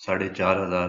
4,500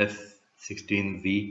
F-16V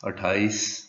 28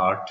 8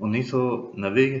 1990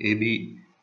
AB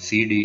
CD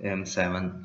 AM-7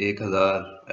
1000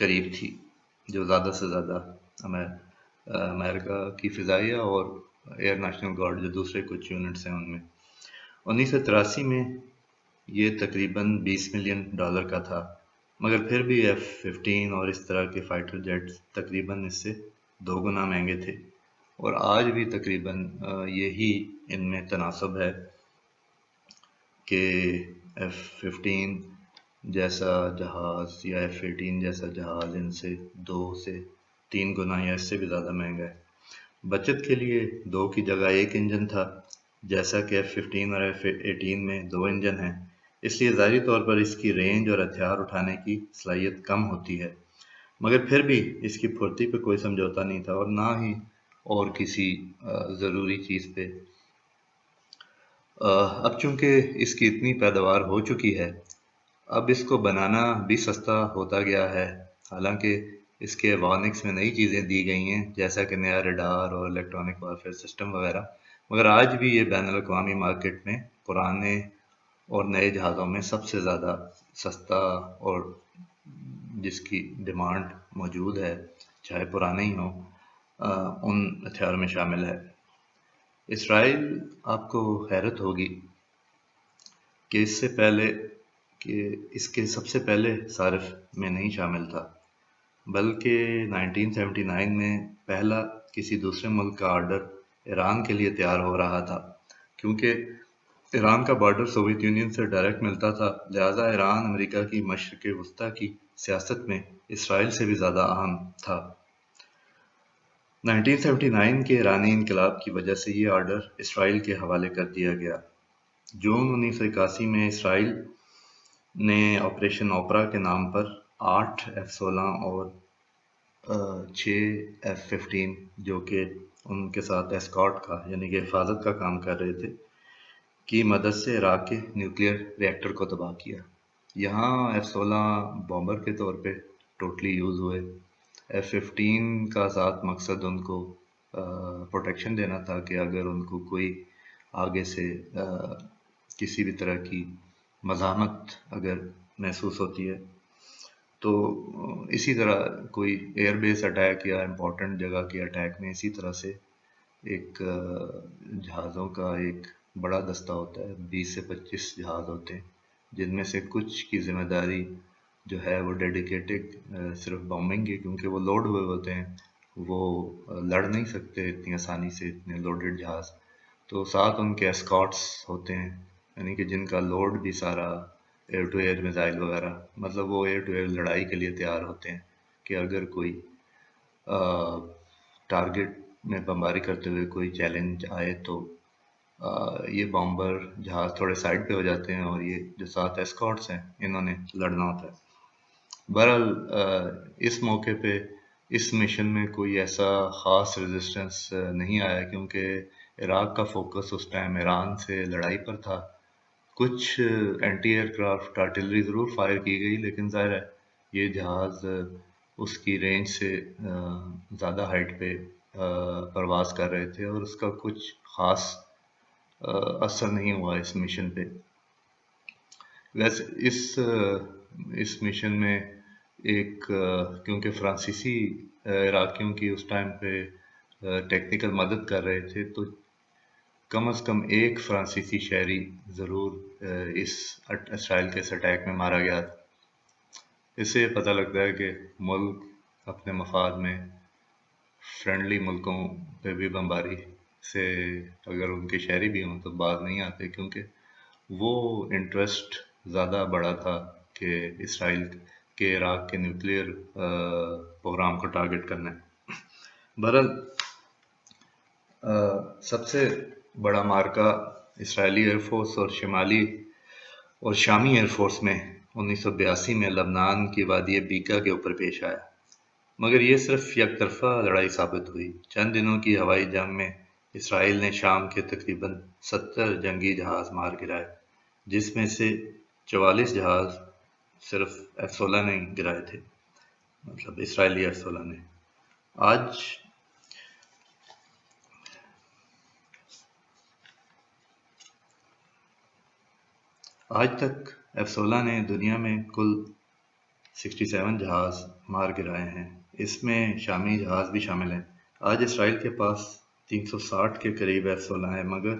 قریب تھی، جو زیادہ سے زیادہ امریکہ کی فضائیہ اور ایئر نیشنل گارڈ جو دوسرے کچھ یونٹس ہیں ان میں 1983 میں یہ تقریباً $20 ملین کا تھا، مگر پھر بھی F-15 اور اس طرح کے فائٹر جیٹس تقریباً اس سے 2 گنا مہنگے تھے، اور آج بھی تقریباً یہی ان میں تناسب ہے کہ F-15 جیسا جہاز یا F-18 جیسا جہاز ان سے 2 سے 3 گنا یا اس سے بھی زیادہ مہنگا ہے۔ بچت کے لیے 2 کی جگہ 1 انجن تھا، جیسا کہ F-15 اور F-18 میں 2 انجن ہیں، اس لیے ظاہری طور پر اس کی رینج اور ہتھیار اٹھانے کی صلاحیت کم ہوتی ہے، مگر پھر بھی اس کی پھرتی پہ کوئی سمجھوتا نہیں تھا اور نہ ہی اور کسی ضروری چیز پہ۔ اب چونکہ اس کی اتنی پیداوار ہو چکی ہے، اب اس کو بنانا بھی سستا ہوتا گیا ہے، حالانکہ اس کے ایوانکس میں نئی چیزیں دی گئی ہیں جیسا کہ نیا ریڈار اور الیکٹرانک وارفیئر سسٹم وغیرہ، مگر آج بھی یہ بین الاقوامی مارکیٹ میں پرانے اور نئے جہازوں میں سب سے زیادہ سستا اور جس کی ڈیمانڈ موجود ہے، چاہے پرانے ہی ہوں، ان ہتھیاروں میں شامل ہے۔ اسرائیل، آپ کو حیرت ہوگی کہ اس کے سب سے پہلے صارف میں نہیں شامل تھا، بلکہ 1979 میں پہلا کسی دوسرے ملک کا آرڈر ایران کے لیے تیار ہو رہا تھا، کیونکہ ایران کا بارڈر سوویت یونین سے ڈائریکٹ ملتا تھا، لہٰذا ایران امریکہ کی مشرق وسطیٰ کی سیاست میں اسرائیل سے بھی زیادہ اہم تھا۔ 1979 کے ایرانی انقلاب کی وجہ سے یہ آرڈر اسرائیل کے حوالے کر دیا گیا۔ جون 1981 میں اسرائیل نے آپریشن اوپرا کے نام پر 8 F-16 اور 6 F-15 جو کہ ان کے ساتھ ایسکارٹ کا یعنی کہ حفاظت کا کام کر رہے تھے کی مدد سے عراق کے نیوکلیئر ری ایکٹر کو تباہ کیا۔ یہاں F-16 بامبر کے طور پہ ٹوٹلی یوز ہوئے۔ F-15 کا ذات مقصد ان کو پروٹیکشن دینا تھا کہ اگر ان کو کوئی آگے سے کسی بھی طرح کی مزاحمت اگر محسوس ہوتی ہے تو اسی طرح کوئی ایئر بیس اٹیک یا امپورٹنٹ جگہ کی اٹیک میں اسی طرح سے ایک جہازوں کا ایک بڑا دستہ ہوتا ہے، 20 سے 25 جہاز ہوتے ہیں، جن میں سے کچھ کی ذمہ داری جو ہے وہ ڈیڈیکیٹڈ صرف بامبنگ کی، کیونکہ وہ لوڈ ہوئے ہوتے ہیں، وہ لڑ نہیں سکتے اتنی آسانی سے اتنے لوڈڈ جہاز، تو ساتھ ان کے اسکارٹس ہوتے ہیں، یعنی کہ جن کا لوڈ بھی سارا ایئر ٹو ایئر میزائل وغیرہ، مطلب وہ ایئر ٹو ایئر لڑائی کے لیے تیار ہوتے ہیں کہ اگر کوئی ٹارگٹ میں بمباری کرتے ہوئے کوئی چیلنج آئے تو یہ بامبر جہاز تھوڑے سائڈ پہ ہو جاتے ہیں اور یہ جو ساتھ ایسکارٹس ہیں انہوں نے لڑنا ہوتا ہے۔ بہرحال اس موقع پہ اس مشن میں کوئی ایسا خاص ریزسٹنس نہیں آیا، کیونکہ عراق کا فوکس اس ٹائم ایران سے لڑائی پر تھا۔ کچھ اینٹی ایئر کرافٹ آرٹلری ضرور فائر کی گئی، لیکن ظاہر ہے یہ جہاز اس کی رینج سے زیادہ ہائٹ پہ پرواز کر رہے تھے اور اس کا کچھ خاص اثر نہیں ہوا اس مشن پہ۔ ویسے اس مشن میں ایک کیونکہ فرانسیسی عراقیوں کی اس ٹائم پہ ٹیکنیکل مدد کر رہے تھے، تو کم از کم ایک فرانسیسی شہری ضرور اس اسرائیل کے اس اٹیک میں مارا گیا تھا۔ اس سے پتہ لگتا ہے کہ ملک اپنے مفاد میں فرینڈلی ملکوں پہ بھی بمباری سے اگر ان کے شہری بھی ہوں تو باز نہیں آتے، کیونکہ وہ انٹرسٹ زیادہ بڑا تھا کہ اسرائیل کے عراق کے نیوکلیئر پروگرام کو ٹارگٹ کرنا ہے۔ بہرحال سب سے بڑا مارکا اسرائیلی ایئر فورس اور شامی ایئر فورس میں 1982 میں لبنان کی وادی بیکا کے اوپر پیش آیا، مگر یہ صرف یک طرفہ لڑائی ثابت ہوئی۔ چند دنوں کی ہوائی جنگ میں اسرائیل نے شام کے تقریباً 70 جنگی جہاز مار گرائے، جس میں سے 44 جہاز صرف F-16 نے گرائے تھے، مطلب اسرائیلی F-16 نے۔ آج تک F-16 نے دنیا میں کل 67 جہاز مار گرائے ہیں، اس میں شامی جہاز بھی شامل ہیں۔ آج اسرائیل کے پاس 360 کے قریب F-16 ہیں، مگر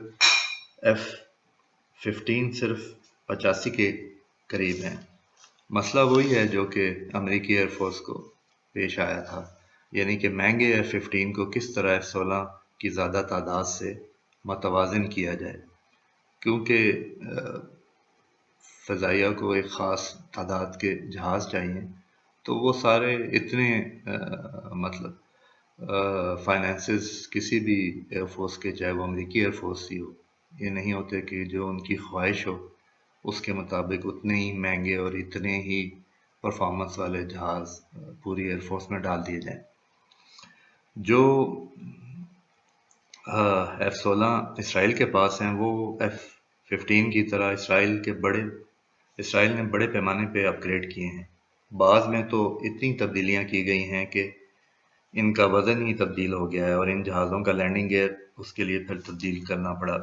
F-15 صرف 85 کے قریب ہیں۔ مسئلہ وہی ہے جو کہ امریکی ایئر فورس کو پیش آیا تھا، یعنی کہ مہنگے F-15 کو کس طرح F-16 کی زیادہ تعداد سے متوازن کیا جائے، کیونکہ فضائیہ کو ایک خاص تعداد کے جہاز چاہیے، تو وہ سارے اتنے فائنینسز کسی بھی ایئر فورس کے، چاہے وہ امریکی ایئر فورس ہی ہو، یہ نہیں ہوتے کہ جو ان کی خواہش ہو اس کے مطابق اتنے ہی مہنگے اور اتنے ہی پرفارمنس والے جہاز پوری ایئر فورس میں ڈال دیے جائیں۔ جو F-16 اسرائیل کے پاس ہیں وہ F-15 کی طرح اسرائیل نے بڑے پیمانے پہ اپ گریڈ کیے ہیں۔ بعض میں تو اتنی تبدیلیاں کی گئی ہیں کہ ان کا وزن ہی تبدیل ہو گیا ہے، اور ان جہازوں کا لینڈنگ گیئر اس کے لیے پھر تبدیل کرنا پڑا،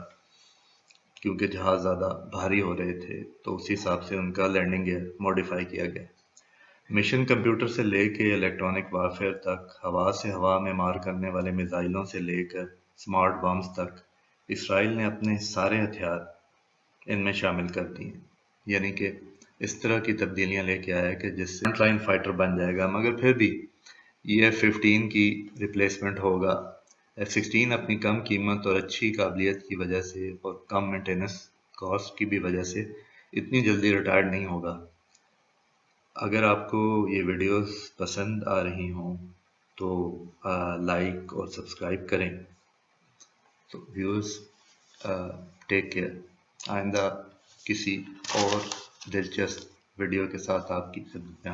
کیونکہ جہاز زیادہ بھاری ہو رہے تھے، تو اسی حساب سے ان کا لینڈنگ گیئر موڈیفائی کیا گیا۔ مشن کمپیوٹر سے لے کے الیکٹرانک وارفیئر تک، ہوا سے ہوا میں مار کرنے والے میزائلوں سے لے کر سمارٹ بمز تک، اسرائیل نے اپنے سارے ہتھیار ان میں شامل کر دیے، یعنی کہ اس طرح کی تبدیلیاں لے کے آیا کہ جس سے فرنٹ لائن فائٹر بن جائے گا، مگر پھر بھی یہ F-15 کی ریپلیسمنٹ ہوگا۔ F-16 اپنی کم قیمت اور اچھی قابلیت کی وجہ سے اور کم مینٹیننس کاسٹ کی بھی وجہ سے اتنی جلدی ریٹائرڈ نہیں ہوگا۔ اگر آپ کو یہ ویڈیوز پسند آ رہی ہوں تو لائک اور سبسکرائب کریں۔ تو ویورز، ٹیک کیئر۔ آئندہ کسی اور دلچسپ ویڈیو کے ساتھ آپ کی خدمت میں